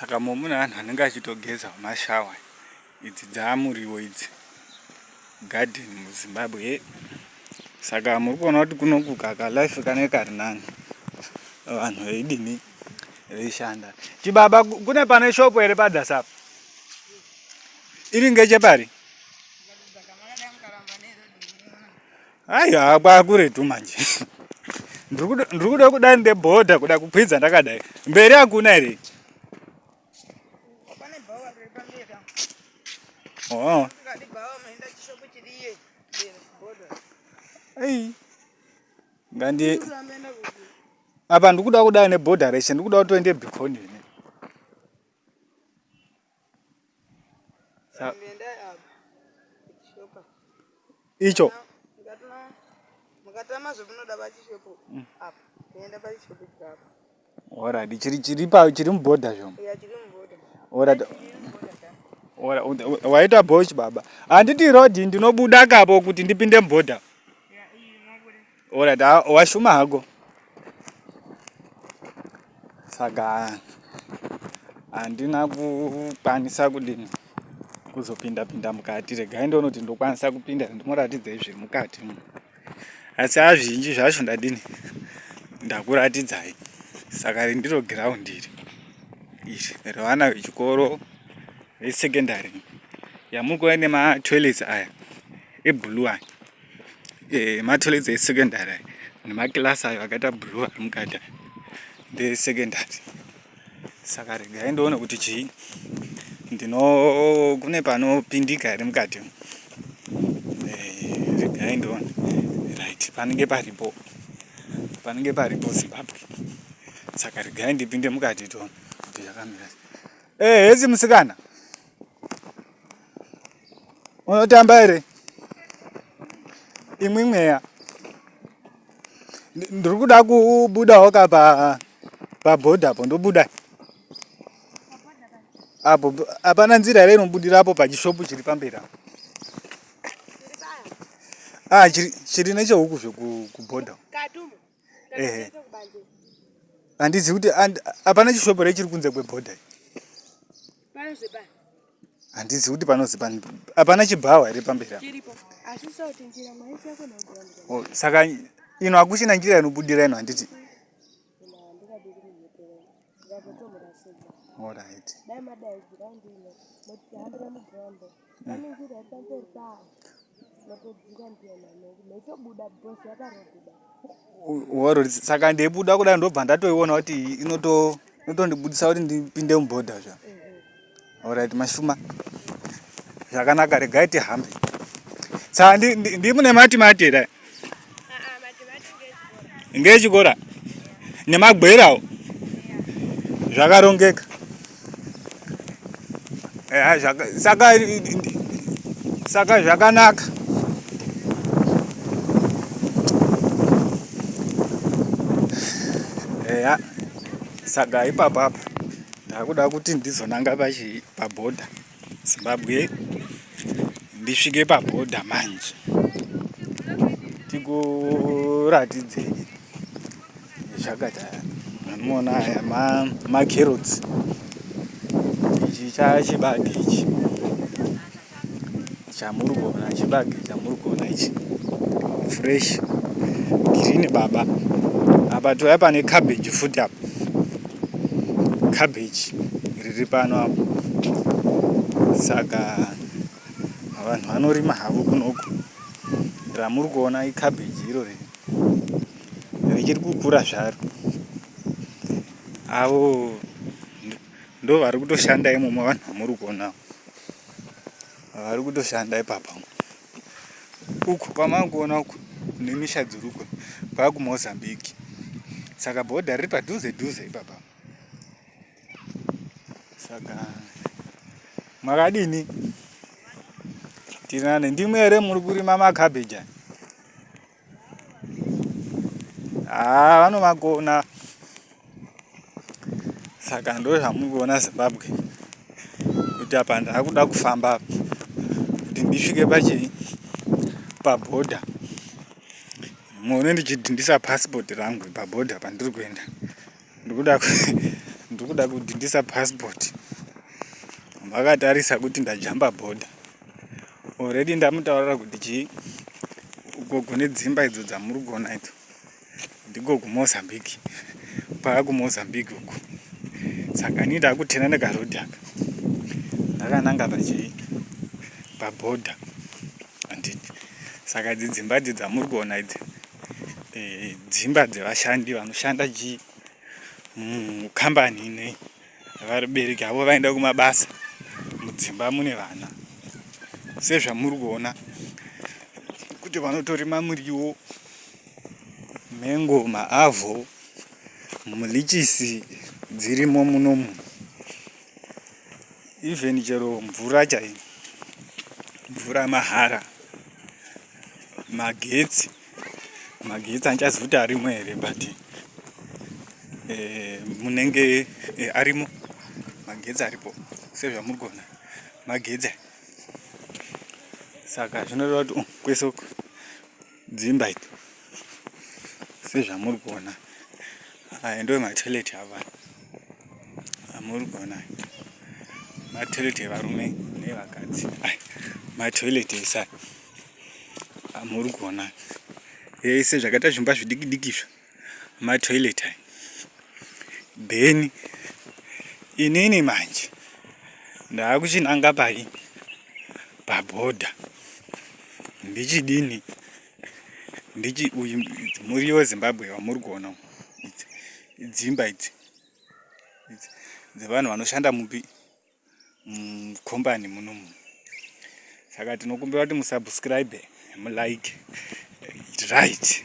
Saka mumuna anhu anenge achitogeza mashawa. Idzi dzamuriwo idzi. Garden muZimbabwe. Saka muri kuona kuti kunoku kaka life kanenge kari nani. Vanhu veidini veishanda. Chibaba kune pane shopu ere padhasa apa? Iri ngechepari? Aiya kwakuretu manje. Ndiri kuda kudai ndebhodha kuda kukwidza ndakadai. Mberi hakuna ere? Oh. Ei. Ngandi apa ndikuda kudai nebhodha reshe ndikuda kutoende Bikoni ine. Icho. Ora chiri mubhodha zvo. Ora waita boch baba. Handiti road ndinobuda kapo kuti ndipinde mubhodha. Ora washuma hako. Saka handina kukwanisa kudini kuzopinda mukati. Regai ndonoti ndokwanisa kupinda ndimoratidza zviri mukati. Asi azvinji zvacho ndadini ndakuratidzai. Saka ndiro ground iri. Revana vechikoro vesekendari. Yamuri kuona nematoilets aya eblue aya. Matoilets esekendari aya. Nemakilasi ayo akaita blue ari mukati. Ndesekendari. Saka regai ndoona kuti chii kune panopindika iri mukati. Regai ndoona. Right, panenge paripo Zimbabwe. Saka regai ndipinde mukati toona kuti zvakamira. Hezi musikana. Unotamba ere? Imwe mweya. Ndiri kuda kubudawo pabhodha apo ndobuda. Apo hapana nzira ere inobudirapo pachishopu chiri pamberi apo. Chiri nechehuku zvekubhodha. Handizivi kuti hapana chishopu ere chiri kunze kwebhodha. Handizivi kuti panozipa. Hapana chibhawa ere pamberi apo. Saka ino hakuchina njira inobudira ino handiti. Alright. Saka ndeibuda kudai ndobva ndatoiona kuti inotondibudisa kuti ndipinde mubhodha zva. Alright, mashuma. Zvakanaka, regai tihambe. Saka ndimune matimati ere? Ngechikora. Nemagwerawo. Zvakarongeka. Saka zvakanaka. Saka ipapa ndakuda kuti ndizonanga pabhodha Zimbabwe. Ndisvike pabhodha manje. Tikuratidze zvakata. Munoona aya macarrots. Ichi chibage ichi. Chamuri kuona chibage chamuri kuona ichi. Fresh. Green baba. Apa toya pane cabbage futi apa. Cabbage riri pano apa. Saka vanhu vanorima havo kunoku. Ramuri kuona icabbage iro richiri kukura zvaro. Avo ndo vari kutoshanda imomo vanhu vamuri kuona. Vari kutoshanda ipapa. Uku kwamuri kuona uku nemisha dziri uku kwakuMozambique. Saka bhodha riri padhuze ipapa. Saka makadini? Tirane ndimwe ere muri kurima makabeji? Vanomakona. Saka ndo zvamuri kuona Zimbabwe. Kuti apa ndakuda kufamba kuti ndisvike pabhodha. Muone ndichidhindisa passport rangu pabhodha pandiri kuenda. Ndikuda ndikuda kudhindisa passport. Vakatarisa kuti ndajamba border. Already ndamutaurira kuti chi uko kune dzimba idzo dzamuri kuona idzo ndiko kuMozambique. Paka kuMozambique uko. Saka ini ndakutena nekarodhi aka. Ndakananga paborder. Anditi. Saka dzimba dzamuri kuona idzi. Dzimba dzevashandi vanoshanda mukambani ine. Vabereki avo vaenda kumabasa. Mudzimba mune vana. Sezvamuri kuona kuti vanotorima muriwo, mengo, maavho, mulichisi dzirimo munomu. Even chero mvura chai, mvura mahara, magetsi anchazi kuti arimo here, but munenge arimo magetsi aripo sezvamuri kuona magetsi. Saka zvinoreva kuti kwese uko dzimba idzi sezvamuri kuona. Aya ndo matoilet ava amuri kuona, matoilet evarume nevakadzi. Matoilet esa amuri kuona ese zvakaita zvimba zvidiki diki izvo matoilet aya. Then inini manje ndakuchinanga paborder. Ndichidini uyu muriwo Zimbabwe wamuri kuona. Dzimba idzi dzevanhu vanoshanda mukombani munomu. Saka tinokumbira kuti musubscribe, mulike, right.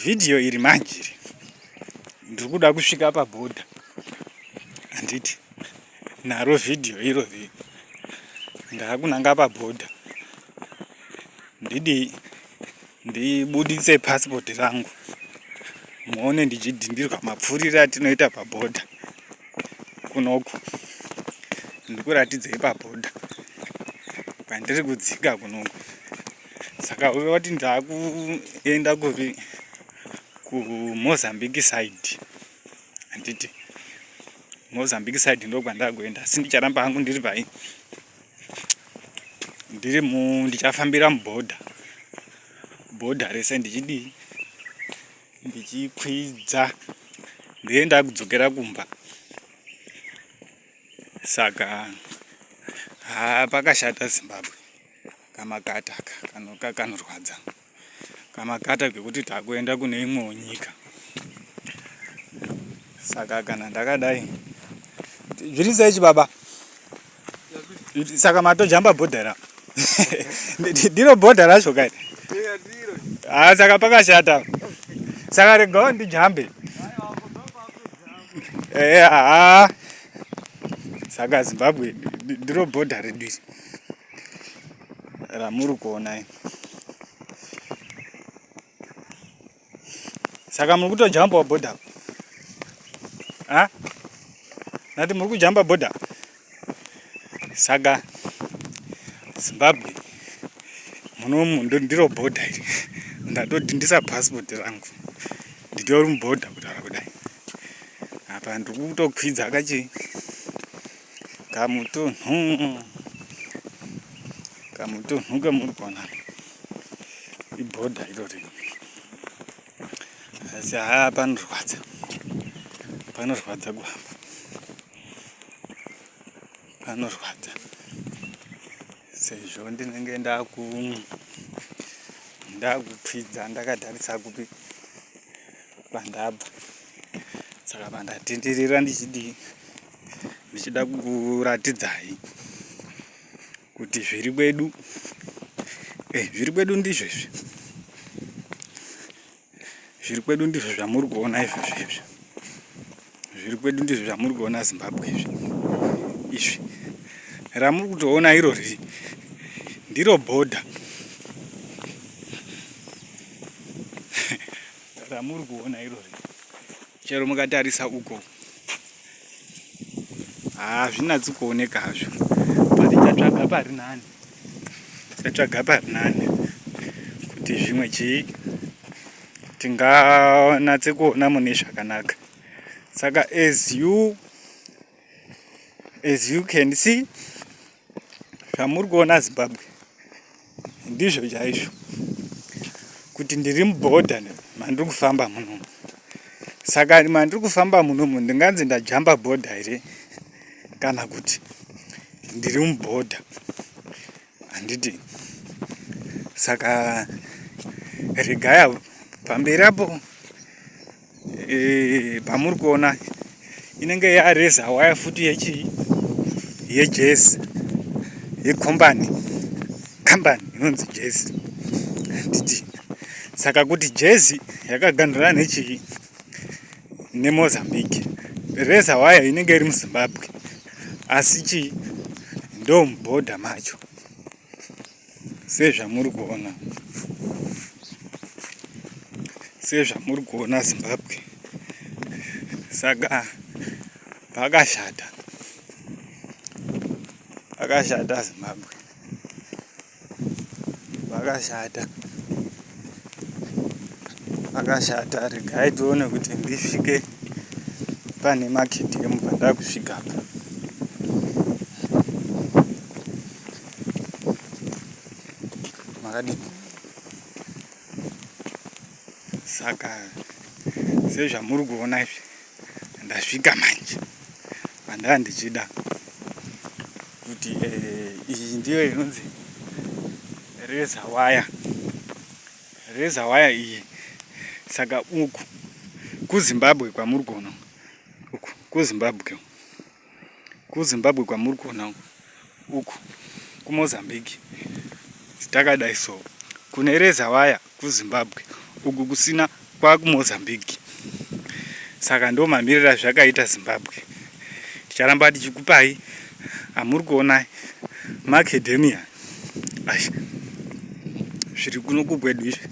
Video iri manje ndiri kuda kusvika paborder. Anditi naro video irori ndakunanga paborder. Ndidi ndibuditse passport rangu muone ndichidhindirwa mapfurire atinoita paborder kunoku. Ndikuratidzei paborder kwandiri kudzika kunoku. Saka uve kuti ndakuenda kuMozambique side. Anditi Mozambique side ndo kwandakuenda. Asi ndicharamba hangu ndiri pai, ndichafambira muborder rese ndichikwidza ndienda kudzokera kumba. Saka pakashata Zimbabwe. Kamakata kanorwadza. Kamakata kekuti takuenda kune imwewo nyika. Saka kana ndakadai zviri sei baba? Saka matojamba border. Ndiro border racho kai. Saka pakashata. Saka regawo ndijambe. Saka Zimbabwe ndiro border redu ramuri kuona. Saka muri kutojamba border. Nati muri kujamba border. Saka Zimbabwe munomu ndiro border iri. Ndatodhindisa passport rangu nditori muborder kutaura kudai. Apa ndiri kutokwidza kamutunhu kemuri kuona iborder irori. Asi panorwadza kuhamba, panorwadza sezvo ndinenge ndakukwidza ndakatarisa kupi kwandabva. Saka pandatenderera ndichida kuratidzai kuti zviri kwedu ndizvo izvi. Zviri kwedu ndizvo zvamuri kuona izvozvo. Zviri kwedu ndizvo zvamuri kuona Zimbabwe izvi. Ramuri kutoona irori ndiro border. Ramuri kuona irori. Chero mukatarisa uko hazvinatsi kuoneka hazvo. Patichatsvaga pari nani kuti zvimwe tinganatse kuona mune zvakanaka. Saka as you can see, zvamuri kuona Zimbabwe ndizvo chaizvo, kuti ndiri mubhodha mandiri kufamba munomu. Saka mandiri kufamba munomu ndinganzi ndajamba bhodha here kana kuti ndiri mubhodha, handiti. Saka regai pamberi apo pamuri kuona inenge yareza waya futi yejezi yekombani inonzi jezi, handiti. Saka kuti jezi yakagandura neMozambique, reza waya inenge iri muZimbabwe, asi ndo mubhodha macho, sezvamuri kuona Zimbabwe. Saka pakashata Zimbabwe, pakashata. Regai tione kuti ndisvike pane maketi emubva kusvika apa. Makadini. Saka sezvamuri kuona izvi ndasvika manje pandanga ndichida kuti iyi ndiyo inonzi reza waya iyi. Saka uku kuZimbabwe kwamuri kuona, uku kuZimbabwe kwamuri kuona, uku kuMozambique takadai so. Kune reza waya kuZimbabwe, uku kusina kwakuMozambique. Saka ndo mamiriro zvakaita Zimbabwe. Ticharamba tichikupai amuri kuona macadamia. Zviri kuno kukwedu izvi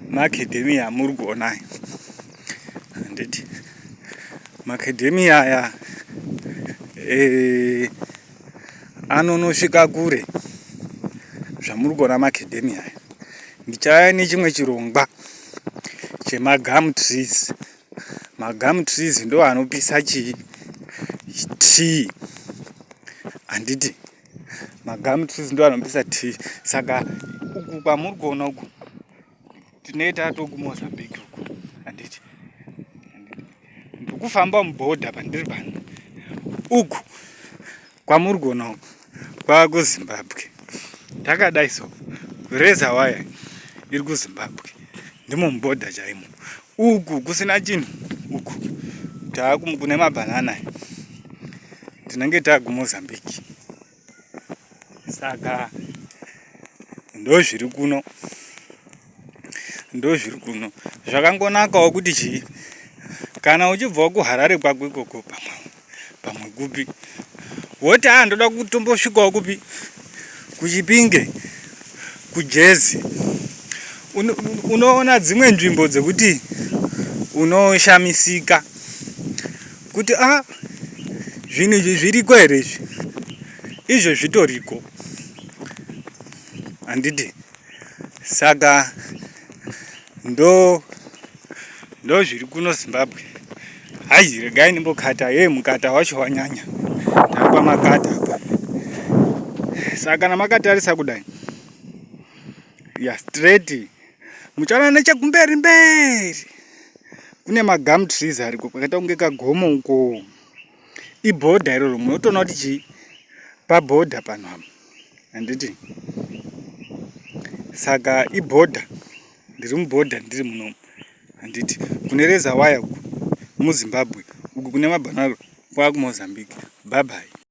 macadamia amuri kuona, handiti. Macadamia aya anonosvika kure. Zvamuri kuona macadamia aya, ndichaya nechimwe chirongwa chemagum trees. Magum trees ndo anopisa tea, handiti. Magum trees ndo anopisa tea. Saka uku kwamuri kuona uku tinoita tokuMozambique uku, handiti. Ndikufamba mubhodha pandiri pano. Uku kwamuri kuona uku kwakuZimbabwe. Takadai so, reza waya iri kuZimbabwe, ndimo mubhodha chaimo. Uku kusina chinhu, uku kune mabhanana, tinenge takuMozambique. Saka ndo zviri kuno. Zvakangonakawo kuti kana uchibva kuHarare kwako ikoko pamwe kupi, woti ndoda kutombosvikawo kupi, kuChipinge, kuJezi, unoona dzimwe nzvimbo dzekuti unoshamisika kuti zvinhu izvi zviriko here izvi, izvo zvitoriko, handiti. Saka ndo zviri kuno Zimbabwe. Hai, regai nimbokata, mukata wacho wanyanya. Tapa makata apa. Saka namakatarisa kudai, straight muchaona nechekumberi kune magum trees ariko kwakaita kunge kagomo uko. Ibhodha iroro, munotoona kuti pabhodha pano apa, handiti. Saka ibhodha, ndiri mubhodha ndiri munomu, handiti. Kune reza waya uku muZimbabwe, uku kune mabhanana kwakuMozambique. Bye bye.